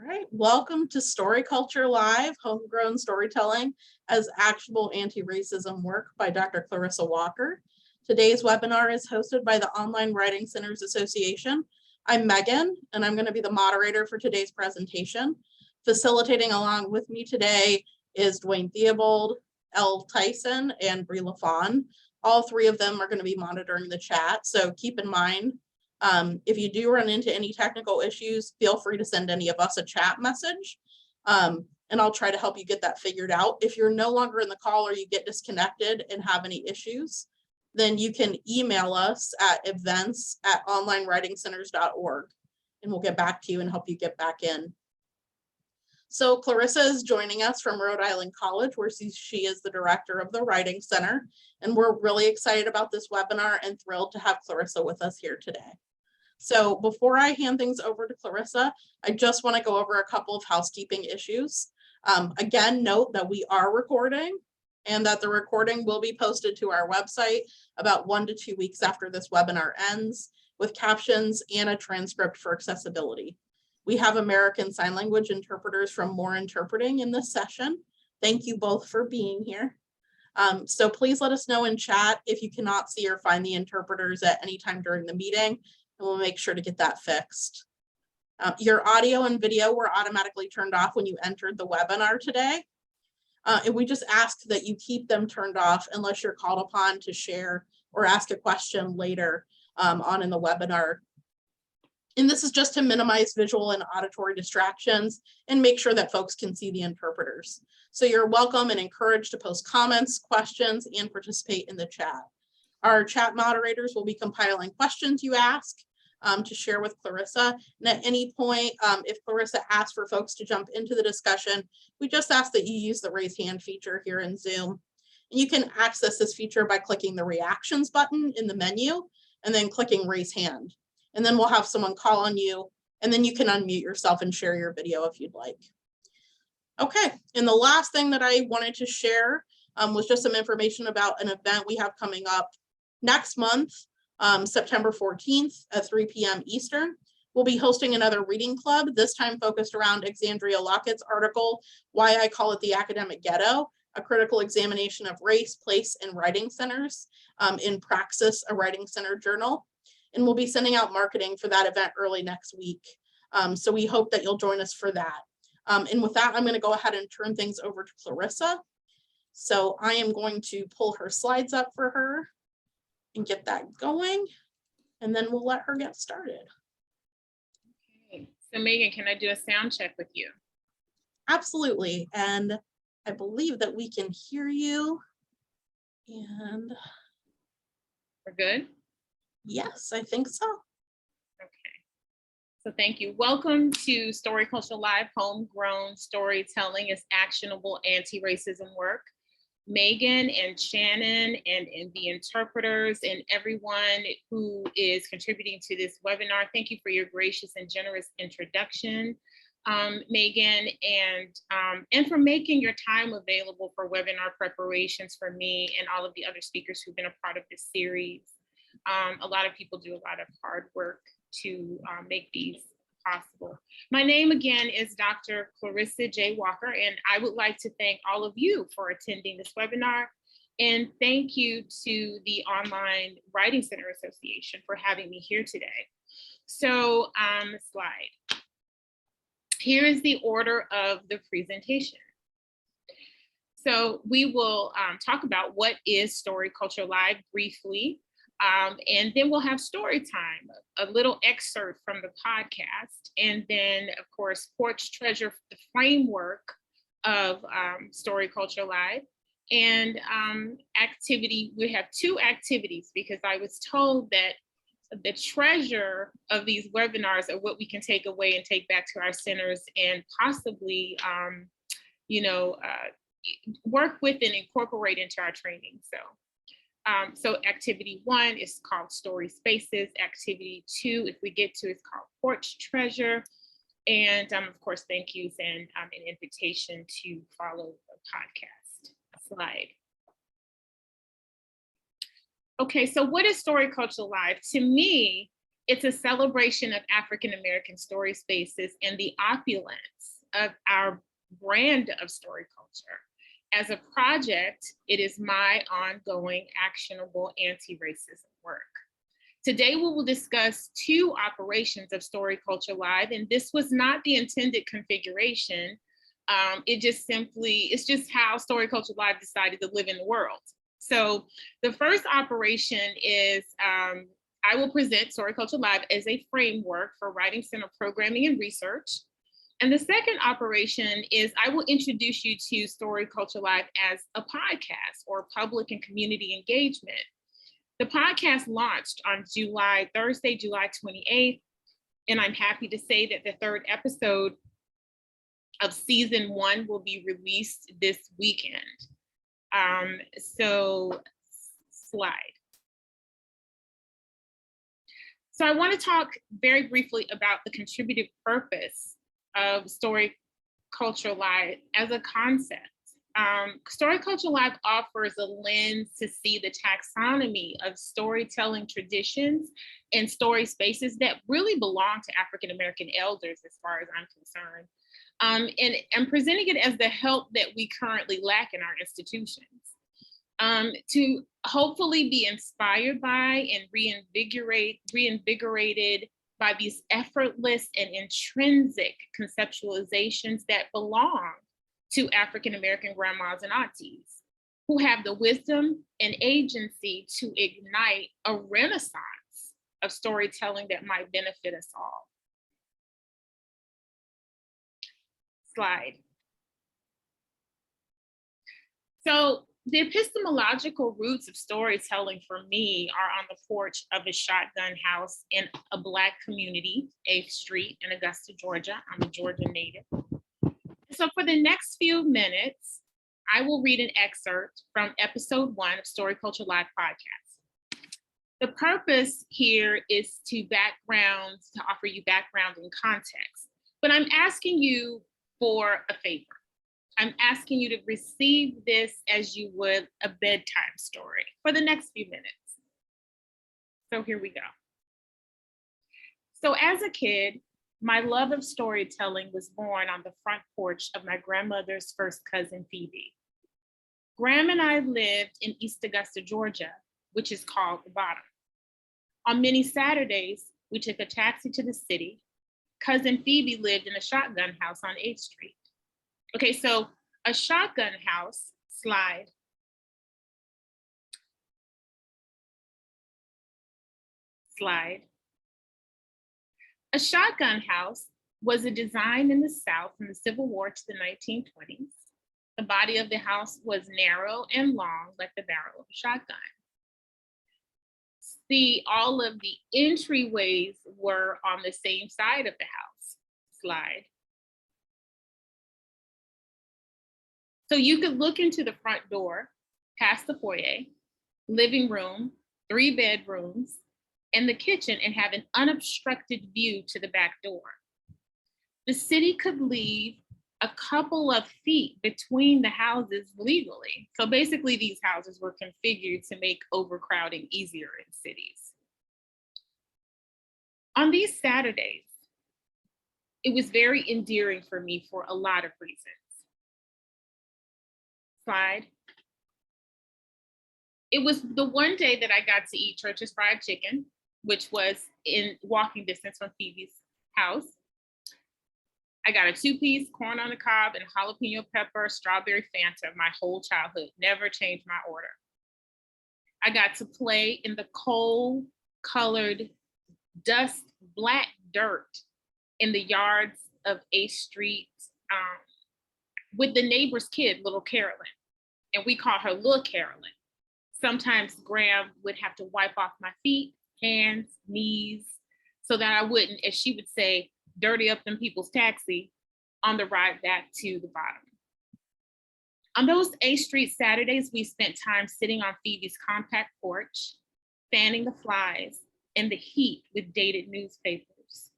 right, welcome to Story Culture Live, Homegrown Storytelling as Actionable Anti-Racism Work by Dr. Clarissa Walker. Today's webinar is hosted by the Online Writing Centers Association. I'm Megan, and I'm going to be the moderator for today's presentation. Facilitating along with me today is Dwayne Theobald, Elle Tyson, and Brie LaFawn. All three of them are going to be monitoring the chat, so keep in mind, if you do run into any technical issues, feel free to send any of us a chat message, and I'll try to help you get that figured out. If you're no longer in the call or you get disconnected and have any issues, then you can email us at events@onlinewritingcenters.org, and we'll get back to you and help you get back in. So Clarissa is joining us from Rhode Island College, where she is the director of the Writing Center, and we're really excited about this webinar and thrilled to have Clarissa with us here today. So before I hand things over to Clarissa, I just want to go over a couple of housekeeping issues. Again, note that we are recording and that the recording will be posted to our website about 1 to 2 weeks after this webinar ends, with captions and a transcript for accessibility. We have American Sign Language interpreters from More Interpreting in this session. Thank you both for being here. So please let us know in chat if you cannot see or find the interpreters at any time during the meeting, and we'll make sure to get that fixed. Your audio and video were automatically turned off when you entered the webinar today. And we just ask that you keep them turned off unless you're called upon to share or ask a question later on in the webinar. And this is just to minimize visual and auditory distractions and make sure that folks can see the interpreters. So you're welcome and encouraged to post comments, questions, and participate in the chat. Our chat moderators will be compiling questions you ask to share with Clarissa. And at any point, if Clarissa asks for folks to jump into the discussion, we just ask that you use the raise hand feature here in Zoom. And you can access this feature by clicking the reactions button in the menu and then clicking raise hand. And then we'll have someone call on you, and then you can unmute yourself and share your video if you'd like. Okay, and the last thing that I wanted to share was just some information about an event we have coming up next month, September 14th at 3 p.m. Eastern. We'll be hosting another reading club, this time focused around Exandria Lockett's article, Why I Call It the Academic Ghetto, a critical examination of race, place, and writing centers in Praxis, a writing center journal. And we'll be sending out marketing for that event early next week. So we hope that you'll join us for that. And with that, I'm going to go ahead and turn things over to Clarissa. So I am going to pull her slides up for her and get that going, and then we'll let her get started. Okay, so Megan, can I do a sound check with you? Absolutely, and I believe that we can hear you. And we're good? Yes, I think so. Okay, so thank you. Welcome to Story Culture Live, Homegrown Storytelling is Actionable Anti-Racism Work. Megan and Shannon and the interpreters and everyone who is contributing to this webinar, thank you for your gracious and generous introduction, Megan, and for making your time available for webinar preparations for me and all of the other speakers who've been a part of this series. A lot of people do a lot of hard work to make these possible. My name again is Dr. Clarissa J. Walker, and I would like to thank all of you for attending this webinar. And thank you to the Online Writing Center Association for having me here today. So slide. Here is the order of the presentation. So we will talk about what is Story Culture Live briefly. And then we'll have story time, a little excerpt from the podcast, and then of course, Porch Treasure, the framework of Story Culture Live, and activity. We have 2 activities because I was told that the treasure of these webinars are what we can take away and take back to our centers and possibly, work with and incorporate into our training. So activity 1 is called Story Spaces. Activity 2, if we get to, is called Porch Treasure. And of course, thank yous and an invitation to follow the podcast. Slide. Okay, so what is Story Culture Live? To me, It's a celebration of African-American story spaces and the opulence of our brand of story culture. As a project, it is my ongoing actionable anti-racism work. Today, we will discuss 2 operations of Story Culture Live, and this was not the intended configuration. It's just how Story Culture Live decided to live in the world. So the first operation is, I will present Story Culture Live as a framework for writing center programming and research. And the second operation is I will introduce you to Story Culture Live as a podcast or public and community engagement. The podcast launched on Thursday, July 28th, and I'm happy to say that the 3rd episode of season 1 will be released this weekend. So slide. So I want to talk very briefly about the contributive purpose of Story Culture Live as a concept. Story Culture Live offers a lens to see the taxonomy of storytelling traditions and story spaces that really belong to African-American elders, as far as I'm concerned, and presenting it as the help that we currently lack in our institutions. To hopefully be inspired by and reinvigorated by these effortless and intrinsic conceptualizations that belong to African-American grandmas and aunties, who have the wisdom and agency to ignite a renaissance of storytelling that might benefit us all. Slide. So the epistemological roots of storytelling for me are on the porch of a shotgun house in a Black community, 8th Street in Augusta, Georgia. I'm a Georgia native. So for the next few minutes, I will read an excerpt from episode 1 of Story Culture Live podcast. The purpose here is to offer you background and context, but I'm asking you for a favor. I'm asking you to receive this as you would a bedtime story for the next few minutes. So here we go. So as a kid, my love of storytelling was born on the front porch of my grandmother's first cousin, Phoebe. Graham and I lived in East Augusta, Georgia, which is called the Bottom. On many Saturdays, we took a taxi to the city. Cousin Phoebe lived in a shotgun house on 8th Street. Okay, so a shotgun house, slide. Slide. A shotgun house was a design in the South from the Civil War to the 1920s. The body of the house was narrow and long, like the barrel of a shotgun. See, all of the entryways were on the same side of the house. Slide. So you could look into the front door, past the foyer, living room, 3 bedrooms, and the kitchen and have an unobstructed view to the back door. The city could leave a couple of feet between the houses legally. So basically these houses were configured to make overcrowding easier in cities. On these Saturdays, it was very endearing for me for a lot of reasons. Slide. It was the one day that I got to eat Church's fried chicken, which was in walking distance from Phoebe's house. I got a 2-piece corn on the cob and jalapeno pepper, strawberry Fanta my whole childhood, never changed my order. I got to play in the coal-colored dust, black dirt in the yards of 8th Street with the neighbor's kid, little Carolyn. And we call her Little Carolyn. Sometimes Graham would have to wipe off my feet, hands, knees, so that I wouldn't, as she would say, dirty up them people's taxi on the ride back to the Bottom. On those 8th Street Saturdays, we spent time sitting on Phoebe's compact porch, fanning the flies in the heat with dated newspapers.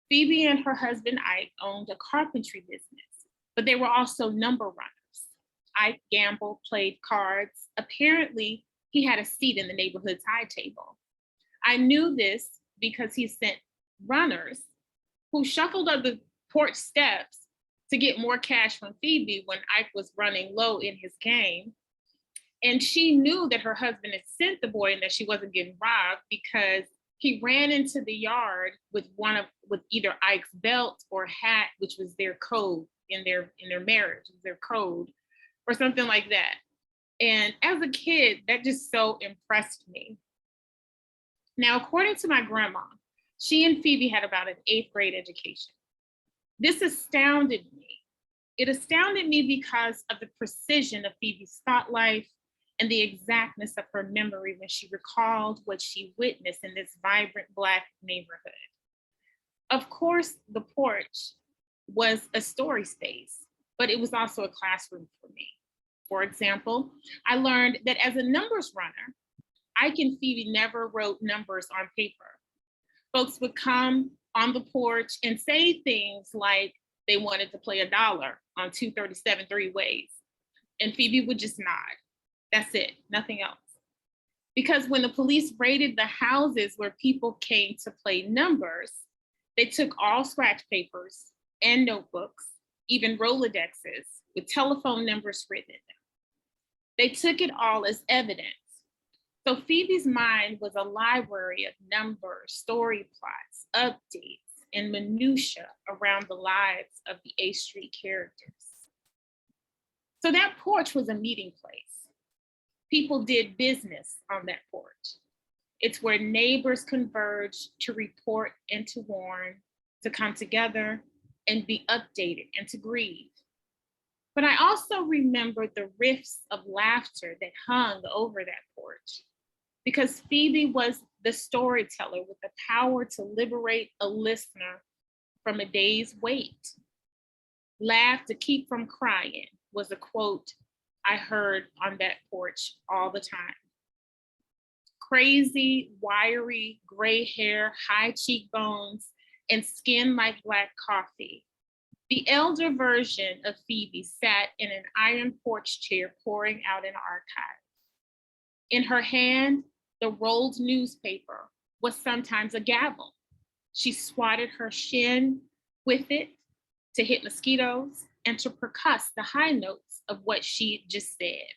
Phoebe and her husband Ike owned a carpentry business, but they were also number runners. Ike gambled, played cards. Apparently, he had a seat in the neighborhood's high table. I knew this because he sent runners who shuffled up the porch steps to get more cash from Phoebe when Ike was running low in his game. And she knew that her husband had sent the boy and that she wasn't getting robbed because he ran into the yard with either Ike's belt or hat, which was their code in their marriage, their code, or something like that. And as a kid, that just so impressed me. Now, according to my grandma, she and Phoebe had about an 8th grade education. This astounded me. It astounded me because of the precision of Phoebe's thought life and the exactness of her memory when she recalled what she witnessed in this vibrant Black neighborhood. Of course, the porch was a story space, but it was also a classroom for me. For example, I learned that as a numbers runner, Ike and Phoebe never wrote numbers on paper. Folks would come on the porch and say things like they wanted to play $1 on 237 three ways. And Phoebe would just nod. That's it, nothing else. Because when the police raided the houses where people came to play numbers, they took all scratch papers and notebooks, even Rolodexes with telephone numbers written in them. They took it all as evidence. So Phoebe's mind was a library of numbers, story plots, updates, and minutia around the lives of the 8th Street characters. So that porch was a meeting place. People did business on that porch. It's where neighbors converged to report and to warn, to come together and be updated and to grieve. But I also remembered the rifts of laughter that hung over that porch, because Phoebe was the storyteller with the power to liberate a listener from a day's weight. Laugh to keep from crying was a quote I heard on that porch all the time. Crazy, wiry, gray hair, high cheekbones, and skin like black coffee. The elder version of Phoebe sat in an iron porch chair pouring out an archive. In her hand, the rolled newspaper was sometimes a gavel. She swatted her shin with it to hit mosquitoes and to percuss the high notes of what she just said.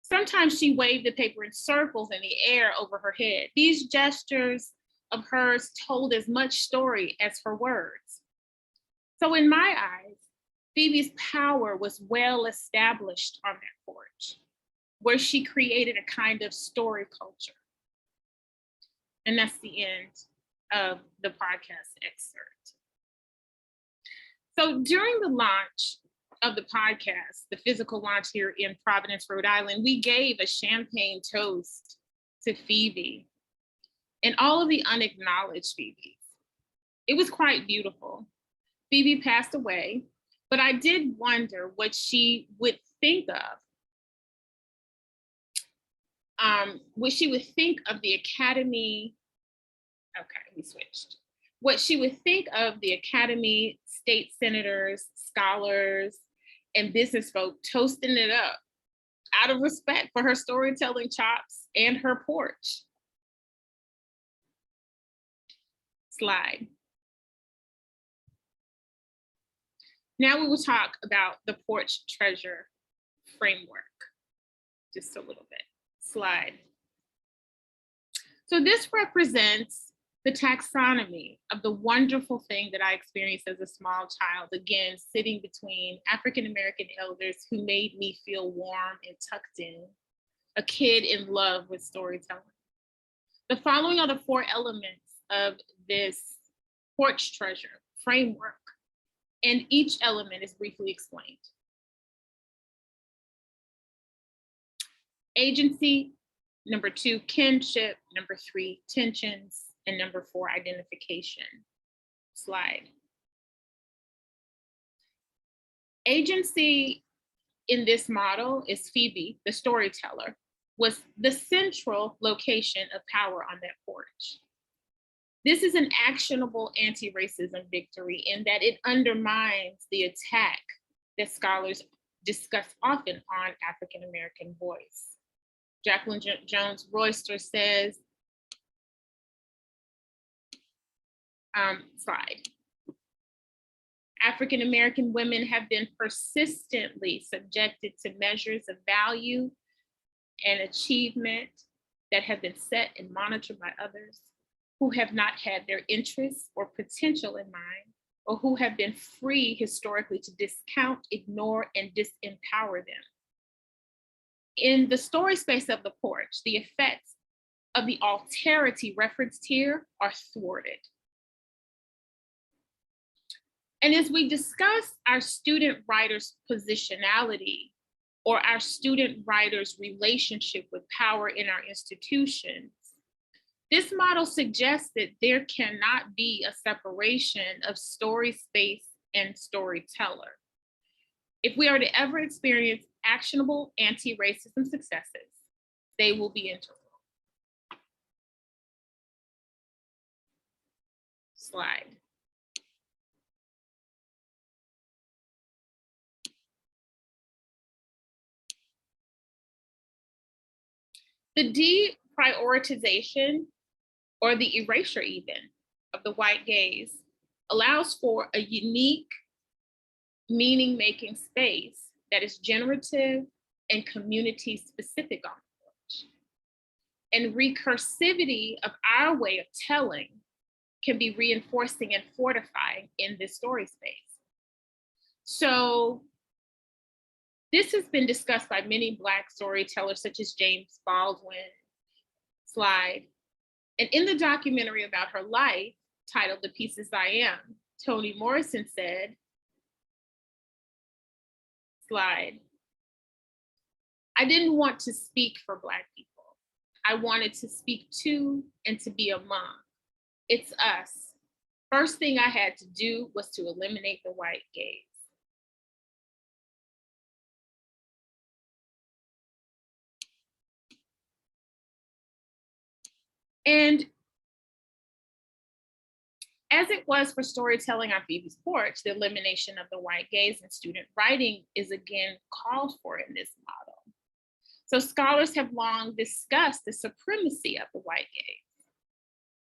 Sometimes she waved the paper in circles in the air over her head. These gestures of hers told as much story as her words. So in my eyes, Phoebe's power was well established on that porch, where she created a kind of story culture. And that's the end of the podcast excerpt. So during the launch of the podcast, the physical launch here in Providence, Rhode Island, we gave a champagne toast to Phoebe and all of the unacknowledged Phoebes. It was quite beautiful. Phoebe passed away, but I did wonder what she would think of. What she would think of the Academy. Okay, we switched. What she would think of the Academy, state senators, scholars, and business folk toasting it up out of respect for her storytelling chops and her porch. Slide. Now we will talk about the porch treasure framework, just a little bit. Slide. So this represents the taxonomy of the wonderful thing that I experienced as a small child, again, sitting between African-American elders who made me feel warm and tucked in, a kid in love with storytelling. The following are the 4 elements of this porch treasure framework, and each element is briefly explained. Agency, number 2, kinship, number 3, tensions, and number 4, identification. Slide. Agency in this model is Phoebe, the storyteller, was the central location of power on that porch. This is an actionable anti-racism victory in that it undermines the attack that scholars discuss often on African-American voice. Jacqueline Jones Royster says, Slide. African American women have been persistently subjected to measures of value and achievement that have been set and monitored by others who have not had their interests or potential in mind, or who have been free historically to discount, ignore, and disempower them. In the story space of the porch, the effects of the alterity referenced here are thwarted. And as we discuss our student writers' positionality or our student writers' relationship with power in our institutions, this model suggests that there cannot be a separation of story space and storyteller. If we are to ever experience actionable anti-racism successes, they will be integral. Slide. The deprioritization, or the erasure even, of the white gaze allows for a unique meaning-making space that is generative and community-specific on the porch. And recursivity of our way of telling can be reinforcing and fortifying in this story space. So this has been discussed by many Black storytellers such as James Baldwin. Slide. And in the documentary about her life, titled The Pieces I Am, Toni Morrison said, slide, I didn't want to speak for Black people. I wanted to speak to and to be among. It's us. First thing I had to do was to eliminate the white gaze. And as it was for storytelling on Phoebe's porch, the elimination of the white gaze in student writing is again called for in this model. So scholars have long discussed the supremacy of the white gaze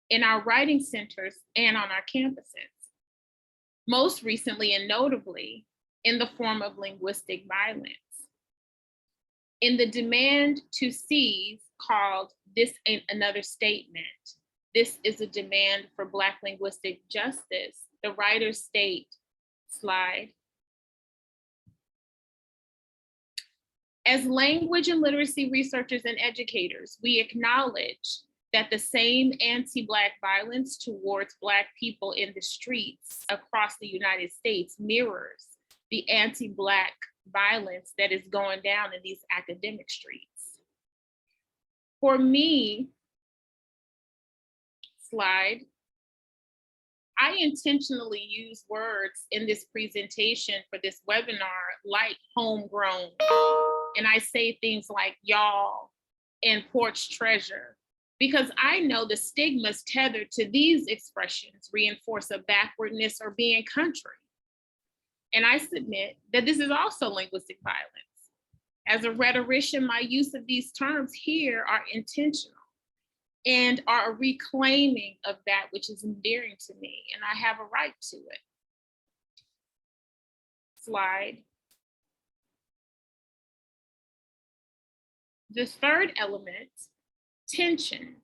in our writing centers and on our campuses, most recently and notably in the form of linguistic violence. In the demand to seize called This Ain't Another Statement, this is a demand for Black linguistic justice, the writers state, slide, as language and literacy researchers and educators, we acknowledge that the same anti-Black violence towards Black people in the streets across the United States mirrors the anti-Black violence that is going down in these academic streets. For me, slide, I intentionally use words in this presentation for this webinar like homegrown, and I say things like y'all and porch treasure, because I know the stigmas tethered to these expressions reinforce a backwardness or being country. And I submit that this is also linguistic violence. As a rhetorician, my use of these terms here are intentional and are a reclaiming of that which is endearing to me, and I have a right to it. Slide. The third element, tensions.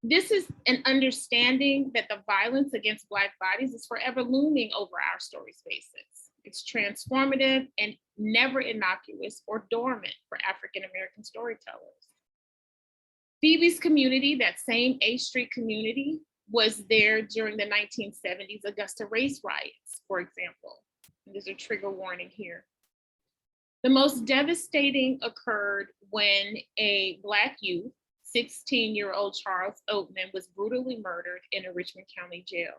This is an understanding that the violence against Black bodies is forever looming over our story spaces. It's transformative and never innocuous or dormant for African-American storytellers. Phoebe's community, that same A Street community, was there during the 1970s Augusta race riots, for example. And there's a trigger warning here. The most devastating occurred when a Black youth, 16-year-old Charles Oatman, was brutally murdered in a Richmond County jail.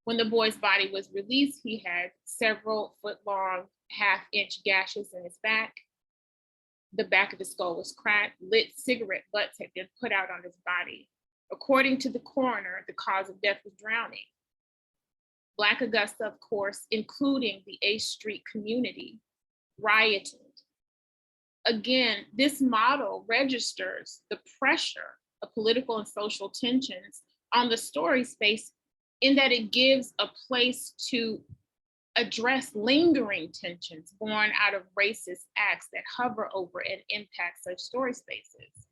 When the boy's body was released, he had several foot-long, half-inch gashes in his back. The back of his skull was cracked. Lit cigarette butts had been put out on his body. According to the coroner, the cause of death was drowning. Black Augusta, of course, including the A Street community, rioted. Again, this model registers the pressure of political and social tensions on the story space in that it gives a place to address lingering tensions born out of racist acts that hover over and impact such story spaces.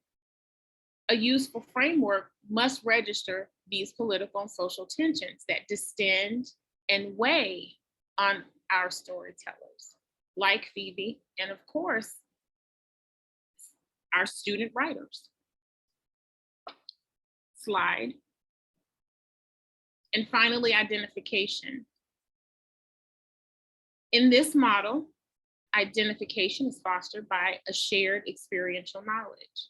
A useful framework must register these political and social tensions that distend and weigh on our storytellers, like Phoebe, and of course, our student writers. Slide. And finally, identification. In this model, identification is fostered by a shared experiential knowledge,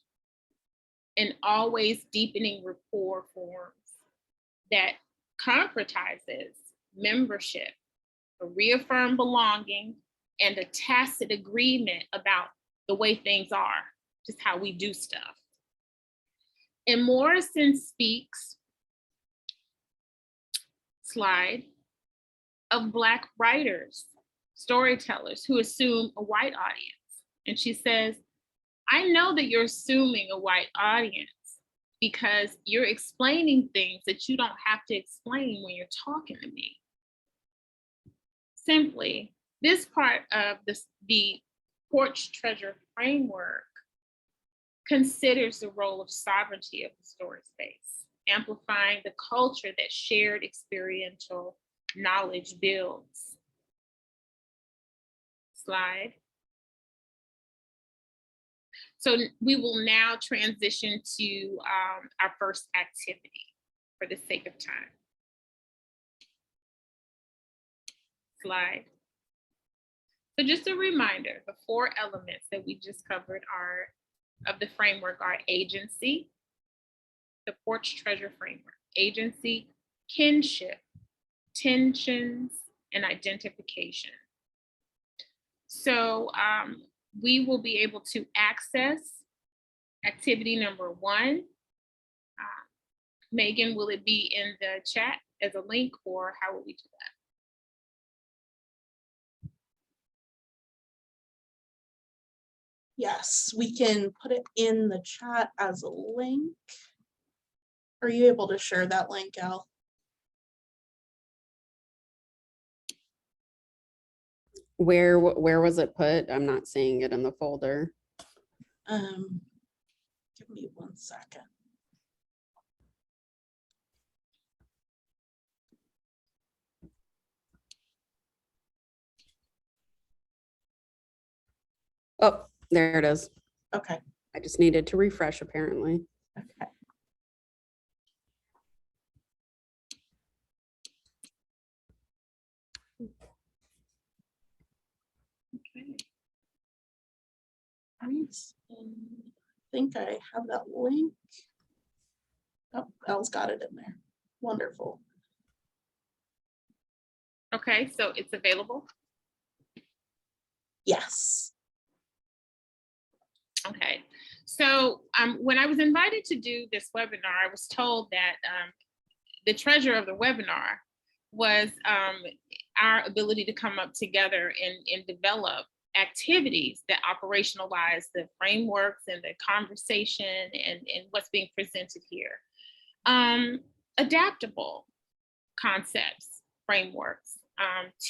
an always deepening rapport forms that concretizes membership, a reaffirmed belonging, and a tacit agreement about the way things are, just how we do stuff. And Morrison speaks, slide, of Black writers, storytellers who assume a white audience. And she says, I know that you're assuming a white audience because you're explaining things that you don't have to explain when you're talking to me. Simply, this part of the Porch Treasure framework considers the role of sovereignty of the story space, amplifying the culture that shared experiential knowledge builds. Slide. So we will now transition to our first activity for the sake of time. Slide. So just a reminder, the 4 elements that we just covered of the framework are agency, the Porch Treasure framework, agency, kinship, tensions, and identification. So we will be able to access activity number 1. Megan, will it be in the chat as a link, or how will we do that? Yes, we can put it in the chat as a link. Are you able to share that link, Al? Where was it put? I'm not seeing it in the folder. Give me 1 second. Oh, there it is. Okay. I just needed to refresh apparently. Okay. Okay. Nice. I think I have that link. Oh, Elle's got it in there. Wonderful. Okay, so it's available. Yes. Okay, so when I was invited to do this webinar, I was told that the treasure of the webinar was our ability to come up together and develop activities that operationalize the frameworks and the conversation and what's being presented here. Adaptable concepts, frameworks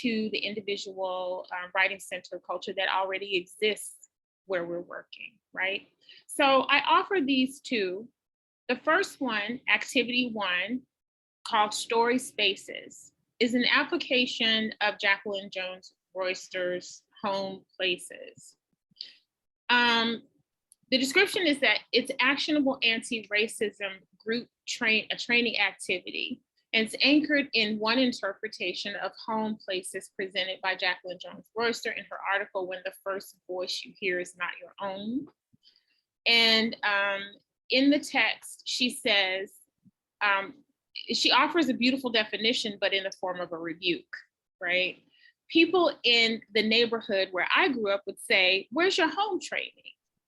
to the individual writing center culture that already exists where we're working, right? So I offer these 2. The first one, activity 1, called Story Spaces, is an application of Jacqueline Jones Royster's Home Places. The description is that it's actionable anti-racism group training activity, and it's anchored in one interpretation of home places presented by Jacqueline Jones Royster in her article, When the First Voice You Hear Is Not Your Own. And in the text, she says, she offers a beautiful definition, but in the form of a rebuke, right? People in the neighborhood where I grew up would say, where's your home training?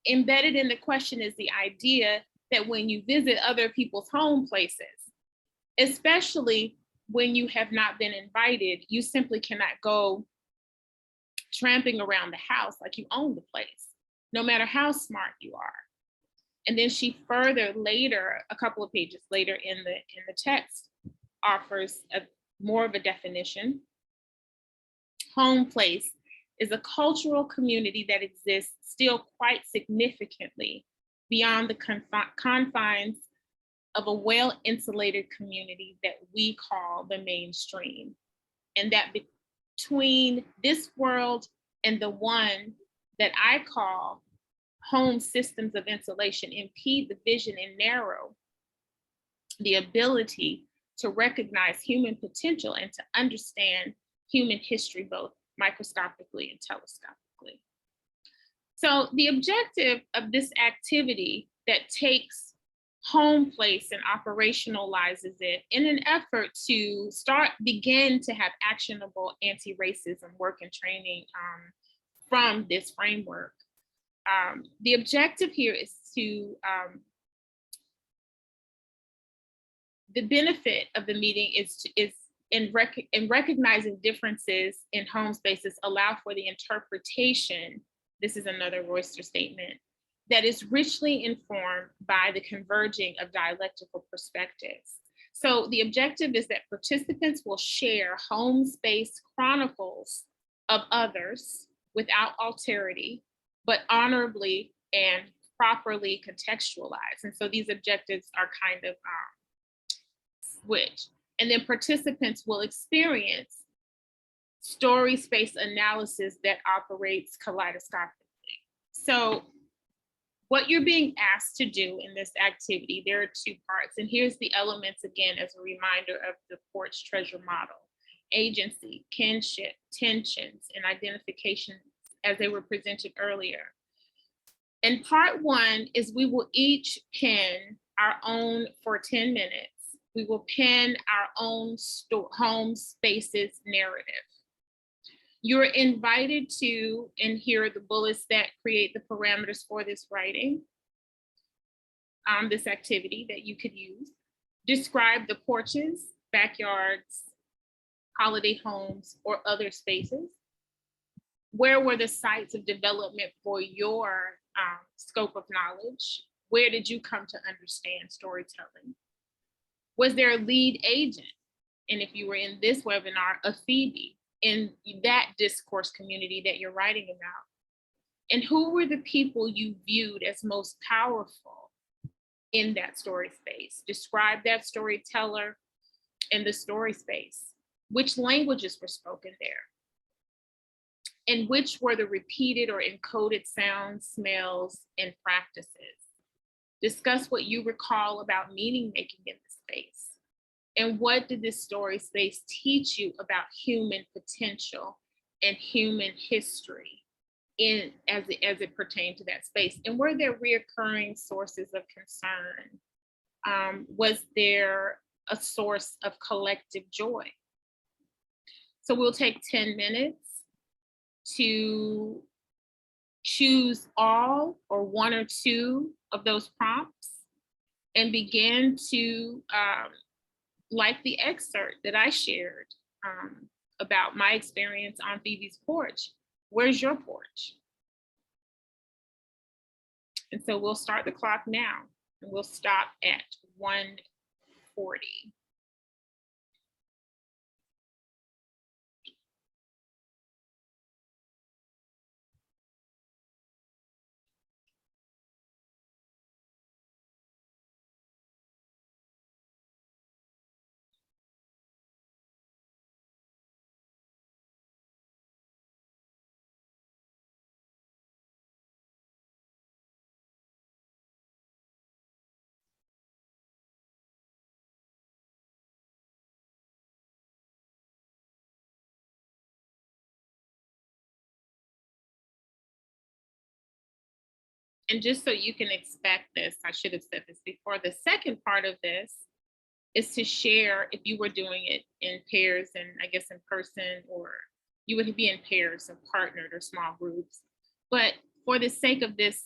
Embedded in the question is the idea that when you visit other people's home places, especially when you have not been invited, you simply cannot go tramping around the house like you own the place, no matter how smart you are. And then she further later, a couple of pages later in the text, offers more of a definition. Home place is a cultural community that exists still quite significantly beyond the confines of a well-insulated community that we call the mainstream. And that between this world and the one that I call home systems of insulation impede the vision and narrow the ability to recognize human potential and to understand human history, both microscopically and telescopically. So the objective of this activity that takes home place and operationalizes it in an effort to begin to have actionable anti-racism work and training from this framework. The objective here is to, the benefit of the meeting is in recognizing differences in home spaces allow for the interpretation, this is another Royster statement, that is richly informed by the converging of dialectical perspectives. So the objective is that participants will share home space chronicles of others without alterity, but honorably and properly contextualized. And so these objectives are kind of switched. And then participants will experience story space analysis that operates kaleidoscopically. So what you're being asked to do in this activity, there are two parts. And here's the elements again as a reminder of the Porch Treasure model: agency, kinship, tensions, and identification as they were presented earlier. And part one is we will each pin our own, for 10 minutes, we will pin our own home spaces narrative. You're invited to, and here are the bullets that create the parameters for this writing, this activity that you could use. Describe the porches, backyards, holiday homes, or other spaces. Where were the sites of development for your scope of knowledge? Where did you come to understand storytelling? Was there a lead agent? And if you were in this webinar, a Phoebe in that discourse community that you're writing about? And who were the people you viewed as most powerful in that story space? Describe that storyteller in the story space. Which languages were spoken there? And which were the repeated or encoded sounds, smells, and practices? Discuss what you recall about meaning making in the space. And what did this story space teach you about human potential and human history as it pertained to that space? And were there reoccurring sources of concern? Was there a source of collective joy? So we'll take 10 minutes to choose all or one or two of those prompts and begin to, like the excerpt that I shared about my experience on Phoebe's porch, where's your porch? And so we'll start the clock now and we'll stop at 1:40. And just so you can expect this, I should have said this before, the second part of this is to share, if you were doing it in pairs and I guess in person, or you would be in pairs or partnered or small groups. But for the sake of this,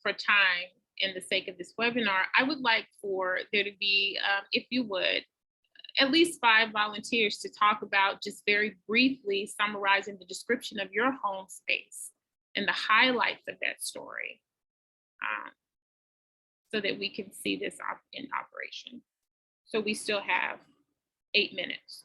for time and the sake of this webinar, I would like for there to be, if you would, at least 5 volunteers to talk about, just very briefly summarizing the description of your home space and the highlights of that story. so that we can see this in operation. So we still have 8 minutes.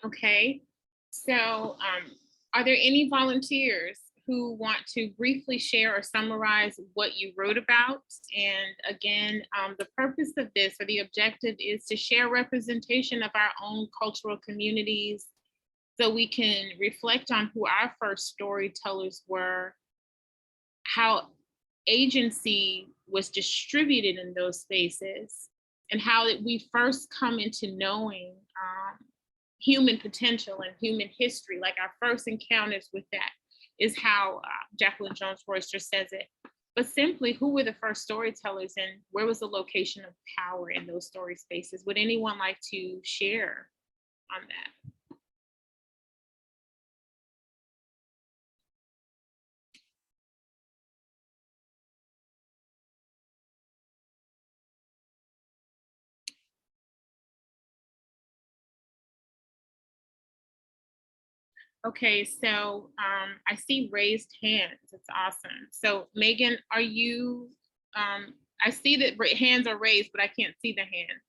Okay, so are there any volunteers who want to briefly share or summarize what you wrote about? And again, the purpose of this, or the objective, is to share representation of our own cultural communities so we can reflect on who our first storytellers were, how agency was distributed in those spaces, and how we first come into knowing human potential and human history. Like our first encounters with that is how Jacqueline Jones Royster says it. But simply, who were the first storytellers and where was the location of power in those story spaces? Would anyone like to share on that? Okay, so I see raised hands. It's awesome. So Megan, are you, I see that hands are raised, but I can't see the hand.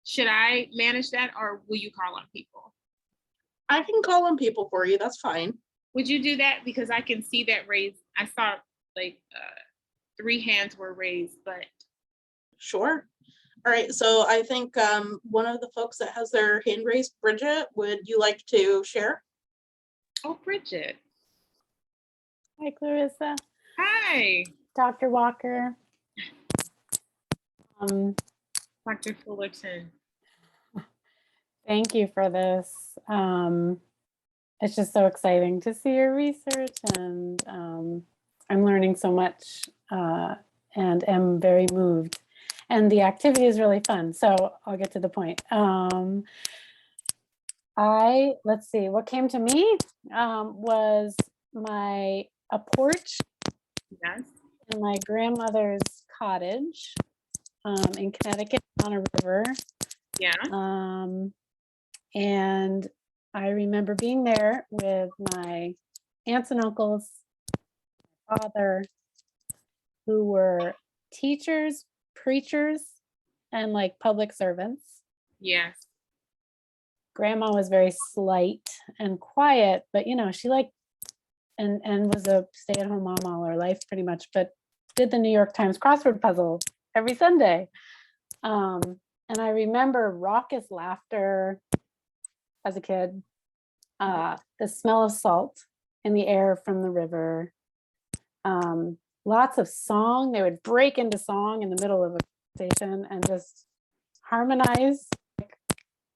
Should I manage that, or will you call on people? I can call on people for you. That's fine. Would you do that? Because I can see that raised. I saw like 3 hands were raised, but. Sure. All right, so I think one of the folks that has their hand raised, Bridget, would you like to share? Oh, Bridget. Hi, Clarissa. Hi. Dr. Walker. Dr. Fullerton. Thank you for this. It's just so exciting to see your research, and I'm learning so much and am very moved. And the activity is really fun, so I'll get to the point. Let's see, what came to me was a porch. Yes. In my grandmother's cottage in Connecticut on a river. Yeah. And I remember being there with my aunts and uncles, my father, who were teachers, preachers, and like public servants. Yes. Grandma was very slight and quiet, but you know, she and was a stay-at-home mom all her life pretty much, but did the New York Times crossword puzzle every Sunday. And I remember raucous laughter as a kid, the smell of salt in the air from the river, lots of song. They would break into song in the middle of a conversation and just harmonize. Like,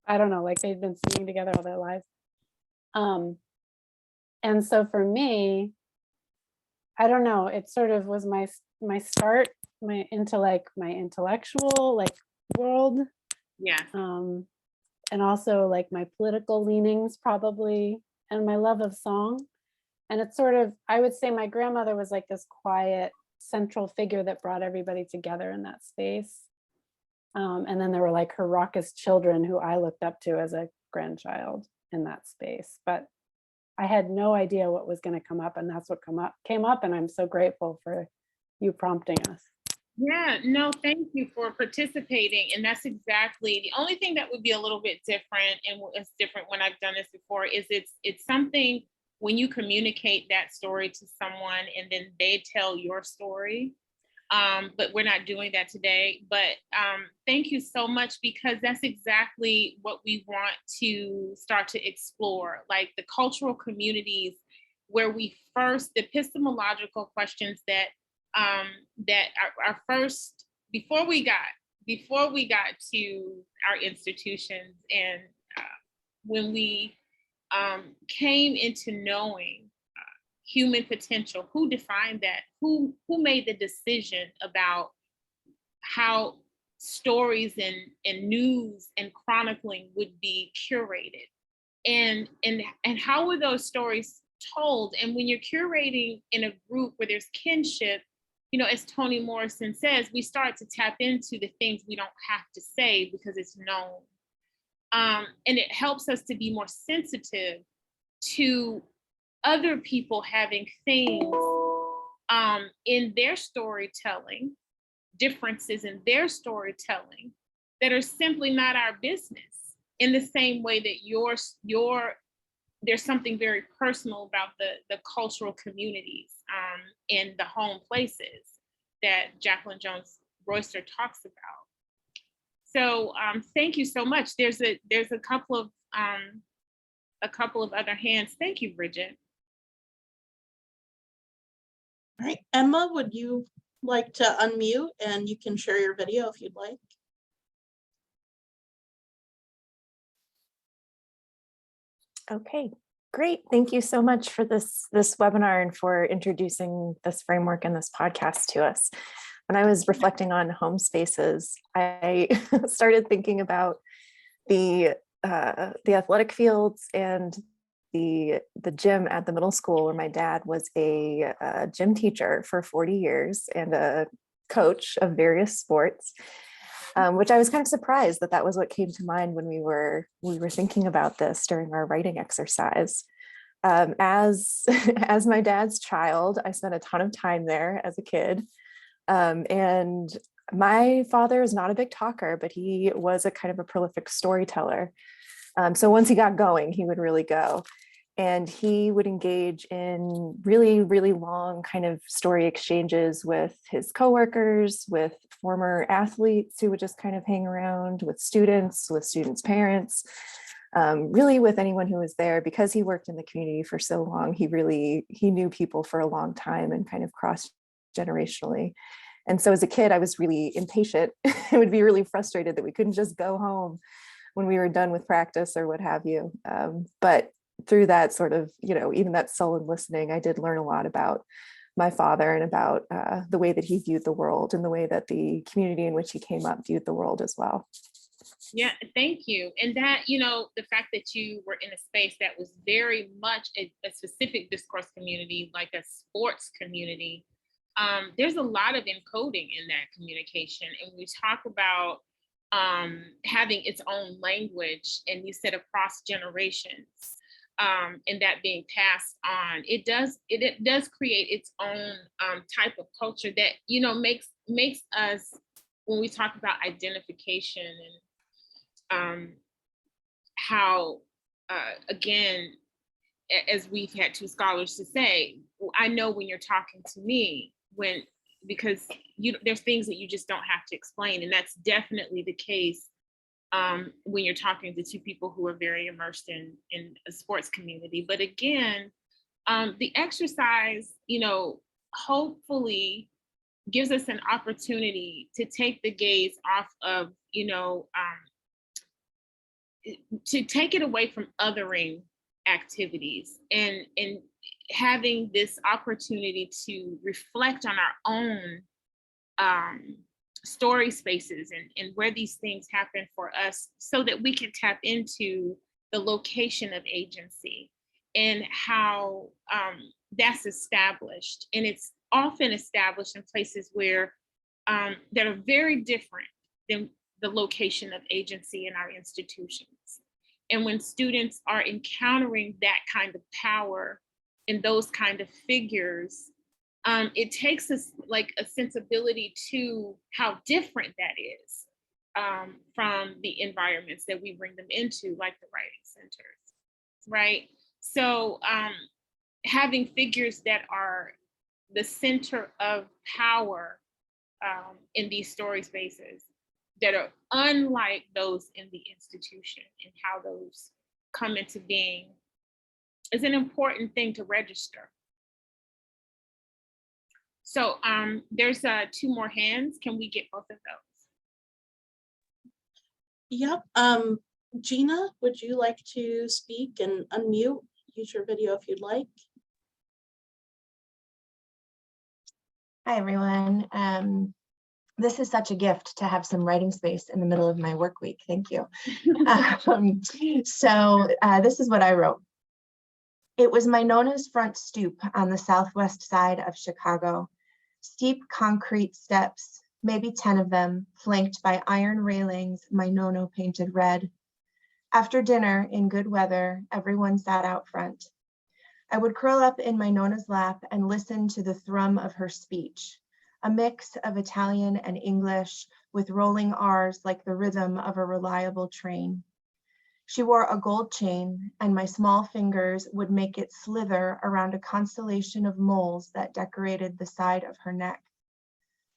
I don't know, like they'd been singing together all their lives. And so for me, I don't know, it sort of was my start, into like my intellectual like world. Yeah. And also like my political leanings probably, and my love of song. And it's sort of, I would say my grandmother was like this quiet central figure that brought everybody together in that space. And then there were like her raucous children who I looked up to as a grandchild in that space. But I had no idea what was going to come up, and that's what came up, and I'm so grateful for you prompting us. Yeah, no, thank you for participating. And that's exactly the only thing that would be a little bit different, and it's different when I've done this before, is it's something when you communicate that story to someone and then they tell your story. But we're not doing that today. But thank you so much, because that's exactly what we want to start to explore, like the cultural communities where we first, the epistemological questions that are first, before we got to our institutions, and when we came into knowing human potential, who defined that, who made the decision about how stories and news and chronicling would be curated, and how were those stories told. And when you're curating in a group where there's kinship, you know, as Toni Morrison says, we start to tap into the things we don't have to say because it's known. And it helps us to be more sensitive to other people having things in their storytelling, differences in their storytelling that are simply not our business. in the same way that there's something very personal about the cultural communities in the home places that Jacqueline Jones Royster talks about. So thank you so much. There's a couple of other hands. Thank you, Bridget. All right, Emma, would you like to unmute and you can share your video if you'd like? Okay, great. Thank you so much for this webinar and for introducing this framework and this podcast to us. When I was reflecting on home spaces, I started thinking about the athletic fields and the gym at the middle school where my dad was a gym teacher for 40 years and a coach of various sports, which I was kind of surprised that was what came to mind when we were thinking about this during our writing exercise. As my dad's child, I spent a ton of time there as a kid. And my father is not a big talker, but he was a kind of a prolific storyteller. So once he got going, he would really go. And he would engage in really, really long kind of story exchanges with his coworkers, with former athletes who would just kind of hang around, with students' parents, really with anyone who was there. Because he worked in the community for so long, he knew people for a long time and kind of cross-generationally. And so as a kid, I was really impatient. I would be really frustrated that we couldn't just go home when we were done with practice or what have you. But through that sort of, even that sullen listening, I did learn a lot about my father and about the way that he viewed the world and the way that the community in which he came up viewed the world as well. Yeah, thank you. And that, the fact that you were in a space that was very much a specific discourse community, like a sports community, there's a lot of encoding in that communication. And we talk about having its own language, and you said across generations, and that being passed on, it does create its own type of culture that makes us, when we talk about identification and how again, as we've had two scholars to say, I know when you're talking to me, because there's things that you just don't have to explain, and that's definitely the case when you're talking to two people who are very immersed in a sports community. But again, the exercise, hopefully gives us an opportunity to take the gaze off of, to take it away from othering activities and having this opportunity to reflect on our own story spaces and where these things happen for us, so that we can tap into the location of agency and how that's established. And it's often established in places where that are very different than the location of agency in our institutions. And when students are encountering that kind of power and those kind of figures, it takes us like a sensibility to how different that is from the environments that we bring them into, like the writing centers, right? So having figures that are the center of power in these story spaces that are unlike those in the institution, and how those come into being is an important thing to register. So there's two more hands. Can we get both of those? Yep. Gina, would you like to speak and unmute? Use your video if you'd like. Hi, everyone. This is such a gift to have some writing space in the middle of my work week. Thank you. This is what I wrote. It was my Nona's front stoop on the southwest side of Chicago. Steep concrete steps, maybe 10 of them, flanked by iron railings my Nono painted red. After dinner, in good weather, everyone sat out front. I would curl up in my Nona's lap and listen to the thrum of her speech, a mix of Italian and English with rolling R's like the rhythm of a reliable train. She wore a gold chain, and my small fingers would make it slither around a constellation of moles that decorated the side of her neck.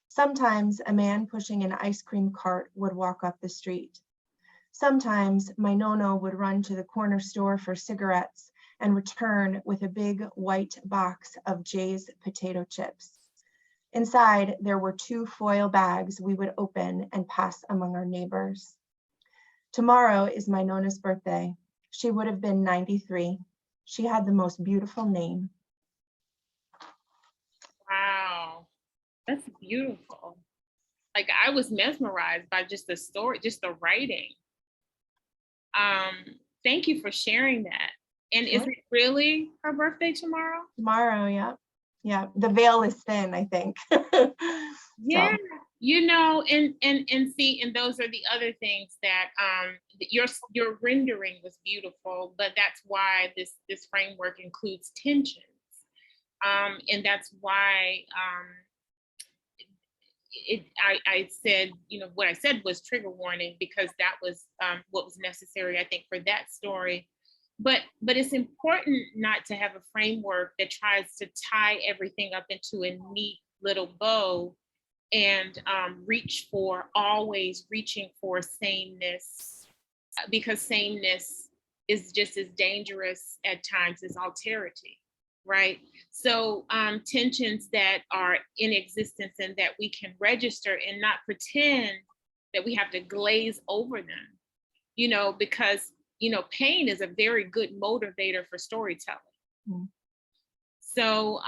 Sometimes a man pushing an ice cream cart would walk up the street. Sometimes my Nono would run to the corner store for cigarettes and return with a big white box of Jay's potato chips. Inside, there were 2 foil bags we would open and pass among our neighbors. Tomorrow is my Nona's birthday. She would have been 93. She had the most beautiful name. Wow, that's beautiful. Like, I was mesmerized by just the story, just the writing. Thank you for sharing that. And is Sure. it really her birthday tomorrow? Tomorrow, yeah. Yeah, the veil is thin, I think. Yeah, you know, and see, and those are the other things that your rendering was beautiful, but that's why this framework includes tensions. And that's why I said, you know, what I said was trigger warning, because that was what was necessary, I think, for that story. But it's important not to have a framework that tries to tie everything up into a neat little bow and always reaching for sameness, because sameness is just as dangerous at times as alterity, right? So tensions that are in existence and that we can register and not pretend that we have to glaze over them, you know, because, you know, pain is a very good motivator for storytelling. Mm. So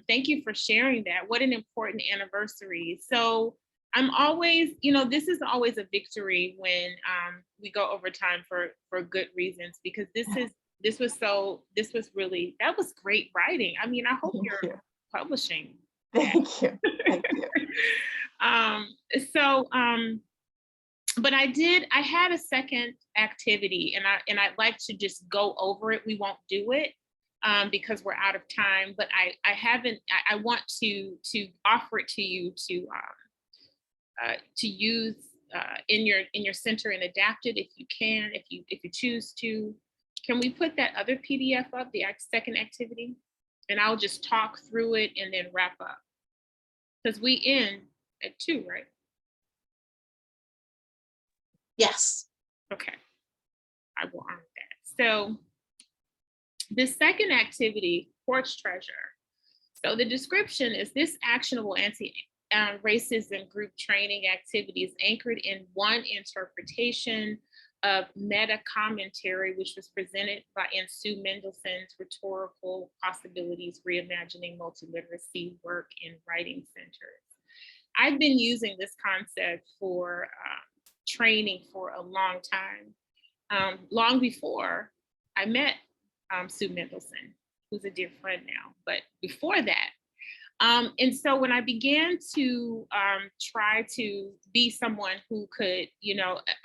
thank you for sharing that. What an important anniversary. So I'm always, you know, this is always a victory when we go over time for good reasons, because that was great writing. I mean, I hope Thank you're you. publishing. Thank you. Thank you. But I had a second activity, and I'd like to just go over it. We won't do it because we're out of time, but I want to offer it to you to use in your center and adapt it if you can, if you choose to. Can we put that other PDF up, the second activity? And I'll just talk through it and then wrap up, because we end at 2, right? Yes. Okay, I will honor that. So the second activity, porch treasure. So the description is: this actionable anti-racism group training activity is anchored in one interpretation of meta commentary, which was presented in Sue Mendelson's Rhetorical Possibilities, Reimagining Multiliteracy Work in Writing Centers. I've been using this concept for training for a long time, long before I met Sue Mendelson, who's a dear friend now, but before that. And so when I began to try to be someone who could,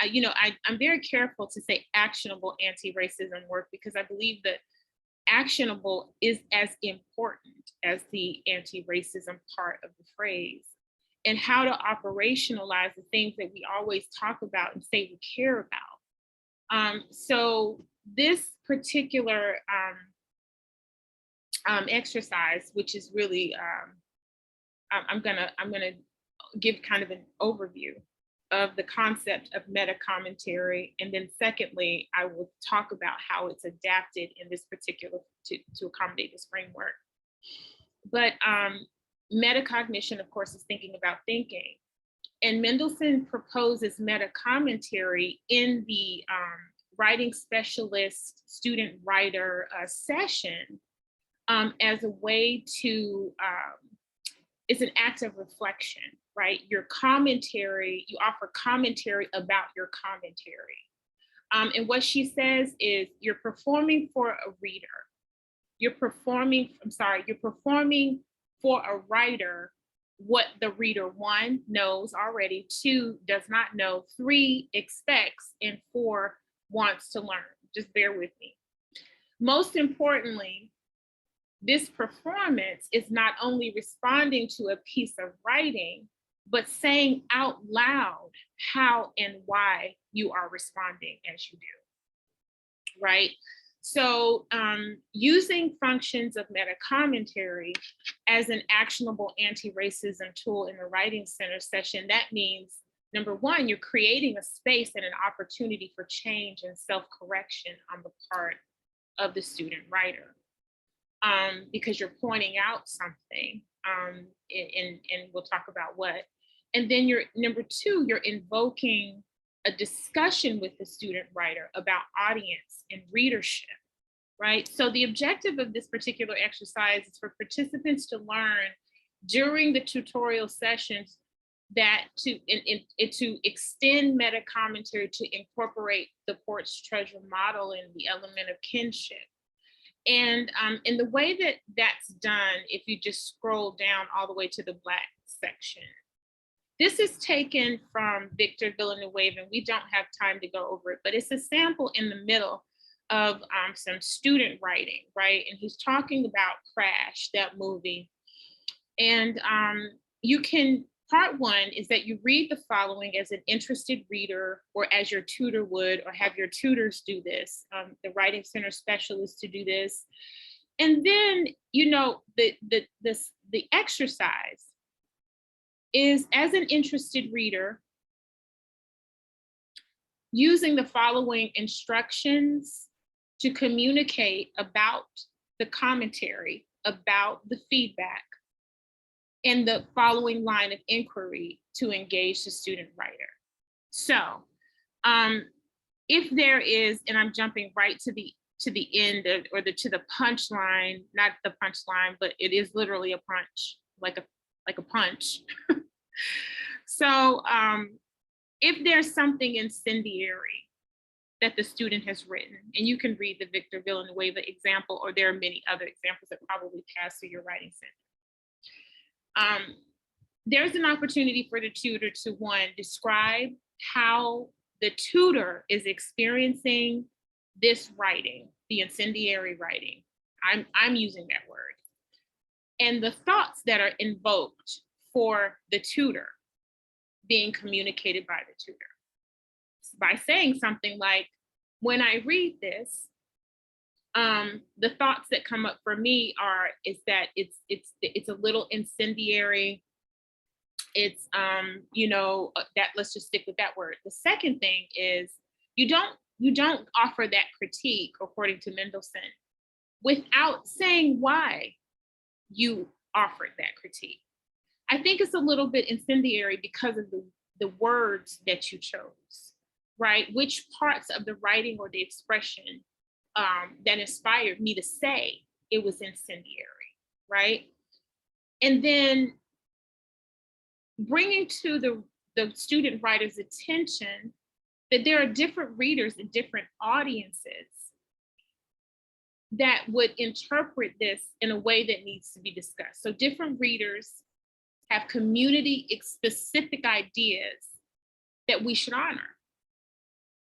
I'm very careful to say actionable anti-racism work, because I believe that actionable is as important as the anti-racism part of the phrase, and how to operationalize the things that we always talk about and say we care about. So this particular exercise, which is really, I'm gonna give kind of an overview of the concept of meta commentary, and then secondly, I will talk about how it's adapted in this particular to accommodate this framework. But metacognition, of course, is thinking about thinking, and Mendelssohn proposes meta commentary in the writing specialist student writer session as a way to, it's an act of reflection, right? Your commentary, you offer commentary about your commentary. And what she says is, you're performing for a reader. You're performing for a writer what the reader, 1, knows already, 2, does not know, 3, expects, and 4, wants to learn. Just bear with me. Most importantly, this performance is not only responding to a piece of writing, but saying out loud how and why you are responding as you do. right? So using functions of meta commentary as an actionable anti-racism tool in the Writing Center session, that means, number one, you're creating a space and an opportunity for change and self-correction on the part of the student writer, because you're pointing out something, and we'll talk about what. And then number two, you're invoking a discussion with the student writer about audience and readership, right? So the objective of this particular exercise is for participants to learn during the tutorial sessions that to extend meta commentary to incorporate the Port's treasure model and the element of kinship. And in the way that that's done, if you just scroll down all the way to the Black section, this is taken from Victor Villanueva, and we don't have time to go over it, but it's a sample in the middle of some student writing, right? And he's talking about Crash, that movie. And you can, part one is that you read the following as an interested reader, or as your tutor would, or have your tutors do this, the Writing Center specialists to do this. And then, you know, the exercise is, as an interested reader, using the following instructions to communicate about the commentary, about the feedback, and the following line of inquiry to engage the student writer. So if there is, and I'm jumping right to the end of, or to the punchline, not the punchline, but it is literally a punch, like a punch. So if there's something incendiary that the student has written, and you can read the Victor Villanueva example, or there are many other examples that probably pass through your Writing Center. There's an opportunity for the tutor to, one, describe how the tutor is experiencing this writing, the incendiary writing. I'm using that word. And the thoughts that are invoked for the tutor being communicated by the tutor. By saying something like, when I read this, the thoughts that come up for me is that it's a little incendiary. It's you know, that, let's just stick with that word. The second thing is, you don't offer that critique, according to Mendelssohn, without saying why you offered that critique. I think it's a little bit incendiary because of the words that you chose, right? Which parts of the writing or the expression that inspired me to say it was incendiary, right? And then bringing to the student writer's attention that there are different readers and different audiences that would interpret this in a way that needs to be discussed. So different readers have community-specific ideas that we should honor.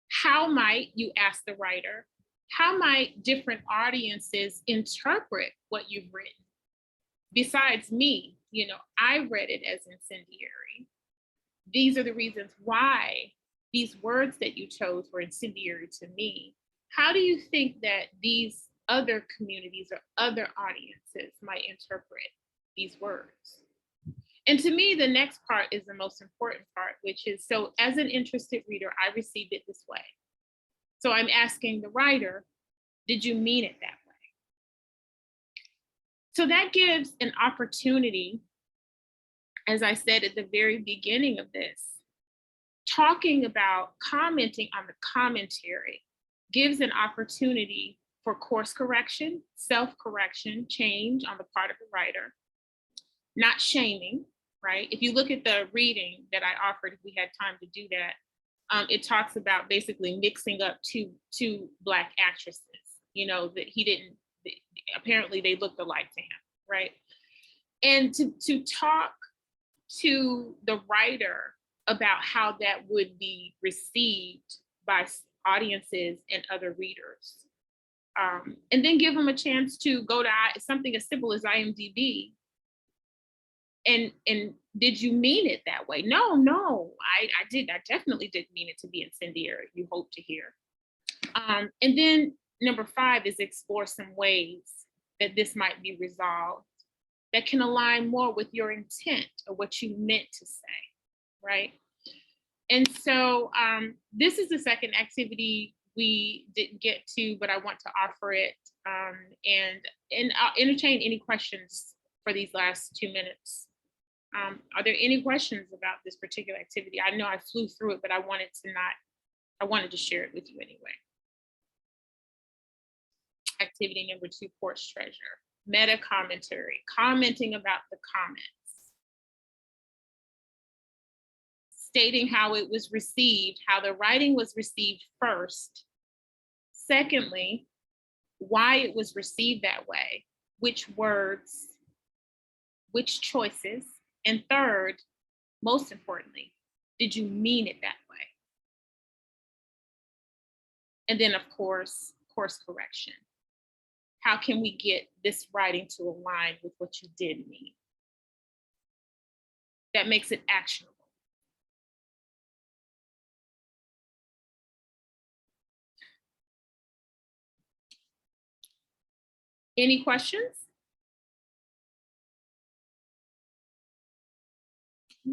How might, you ask the writer, how might different audiences interpret what you've written? Besides me, you know, I read it as incendiary. These are the reasons why these words that you chose were incendiary to me. How do you think that these other communities or other audiences might interpret these words? And to me, the next part is the most important part, which is, so as an interested reader, I received it this way. So I'm asking the writer, did you mean it that way? So that gives an opportunity, as I said at the very beginning of this, talking about commenting on the commentary gives an opportunity for course correction, self-correction, change on the part of the writer, not shaming, right? If you look at the reading that I offered, if we had time to do that, it talks about basically mixing up two Black actresses, you know, that he didn't, apparently they looked alike to him, right? And to talk to the writer about how that would be received by audiences and other readers. And then give them a chance to go to something as simple as IMDb. And did you mean it that way? No, I definitely didn't mean it to be incendiary, you hope to hear. And then number 5 is explore some ways that this might be resolved that can align more with your intent or what you meant to say, right? And so this is the second activity we didn't get to, but I want to offer it, and I'll entertain any questions for these last 2 minutes. Are there any questions about this particular activity? I know I flew through it, but I wanted to share it with you anyway. Activity number 2, porch treasure. Meta commentary, commenting about the comments. Stating how it was received, how the writing was received first. Secondly, why it was received that way, which words, which choices, and third, most importantly, did you mean it that way? And then of course, course correction. How can we get this writing to align with what you did mean? That makes it actionable. Any questions?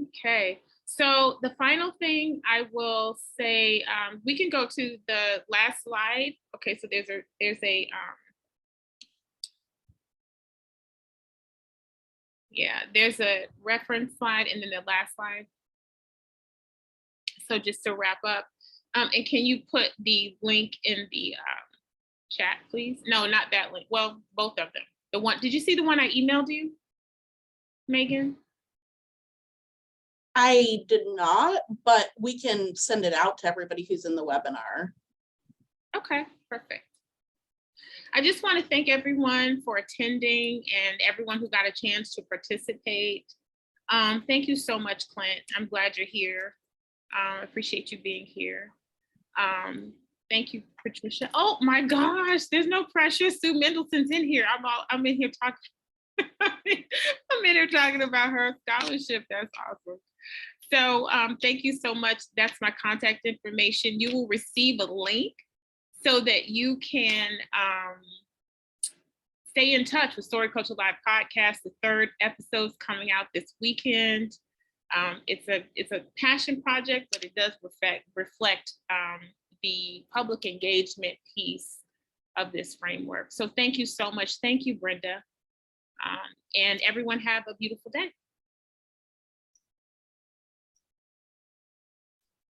Okay, so the final thing I will say, we can go to the last slide. Okay, so there's a reference slide and then the last slide. So just to wrap up, and can you put the link in the chat, please? No, not that link. Well, both of them. The one, did you see the one I emailed you, Megan? I did not, but we can send it out to everybody who's in the webinar. Okay, perfect. I just want to thank everyone for attending and everyone who got a chance to participate. Thank you so much, Clint. I'm glad you're here. I appreciate you being here. Thank you, Patricia. Oh my gosh, there's no pressure. Sue Mendelson's in here. I'm in here talking. I'm in here talking about her scholarship. That's awesome. So thank you so much. That's my contact information. You will receive a link so that you can stay in touch with Story Culture Live podcast. The 3rd episode's coming out this weekend. It's a passion project, but it does reflect the public engagement piece of this framework. So thank you so much. Thank you, Brenda. And everyone have a beautiful day.